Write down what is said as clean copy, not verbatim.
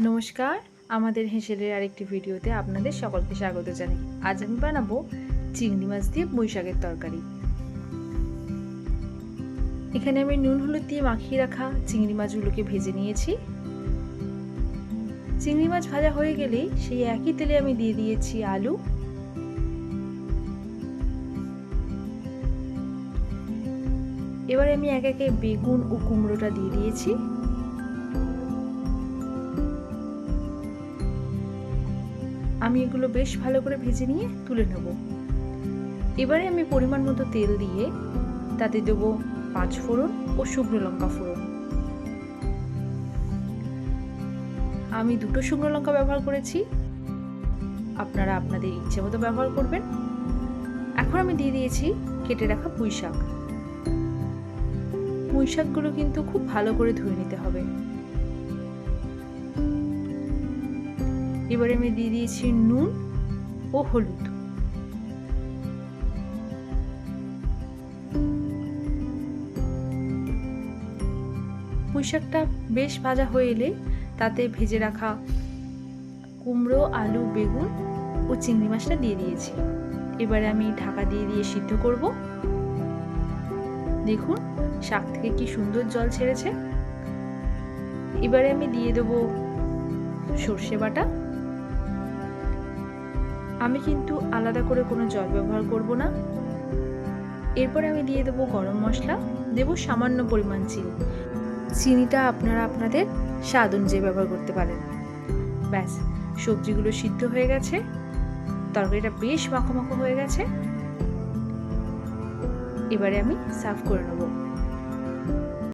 নমস্কার, আমাদের হেঁসেলের আরেকটি ভিডিওতে আপনাদের সকলকে স্বাগত জানাই। আজ আমি বানাবো চিংড়ি মাছ দিয়ে পুঁই শাকের তরকারি। এখানে আমি নুন হলুদ দিয়ে মাখিয়ে রাখা চিংড়ি মাছগুলোকে ভেজে নিয়েছি। চিংড়ি মাছ ভাজা হয়ে গেলেই সেই একই তেলে আমি দিয়ে দিয়েছি আলু, এবারে আমি একে একে বেগুন ও কুমড়োটা দিয়ে দিয়েছি। আমি এগুলো বেশ ভালো করে ভেজে নিয়ে তুলে নেব। এবারে আমি পরিমাণ মতো তেল দিয়ে তাতে দেবো 5 ফোড়ন ও শুকনো লঙ্কা ফোড়ন। আমি 2টো শুকনো লঙ্কা ব্যবহার করেছি, আপনারা আপনাদের ইচ্ছে মতো ব্যবহার করবেন। এখন আমি দিয়ে দিয়েছি কেটে রাখা পুঁই শাক। পুঁই শাকগুলো কিন্তু খুব ভালো করে ধুয়ে নিতে হবে। এবারে আমি দিয়ে দিয়েছি নুন ও হলুদ। পুঁই শাকটা বেশ ভাজা হয়ে এলে তাতে ভেজে রাখা কুমড়ো, আলু, বেগুন ও চিংড়ি মাছটা দিয়ে দিয়েছি। এবারে আমি ঢাকা দিয়ে সিদ্ধ করব। দেখুন শাক থেকে কি সুন্দর জল ছেড়েছে। এবারে আমি দিয়ে দেবো সর্ষে বাটা। আমি কিন্তু আলাদা করে কোনো জল ব্যবহার করব না। এরপরে আমি দিয়ে দেবো গরম মশলা, দেবো সামান্য পরিমাণ চিনি। চিনিটা আপনারা আপনাদের স্বাদ অনুযায়ী ব্যবহার করতে পারেন। ব্যাস, সবজিগুলো সিদ্ধ হয়ে গেছে, তরকারিটা বেশ মাখো মাখো হয়ে গেছে। এবারে আমি সার্ভ করে নেব।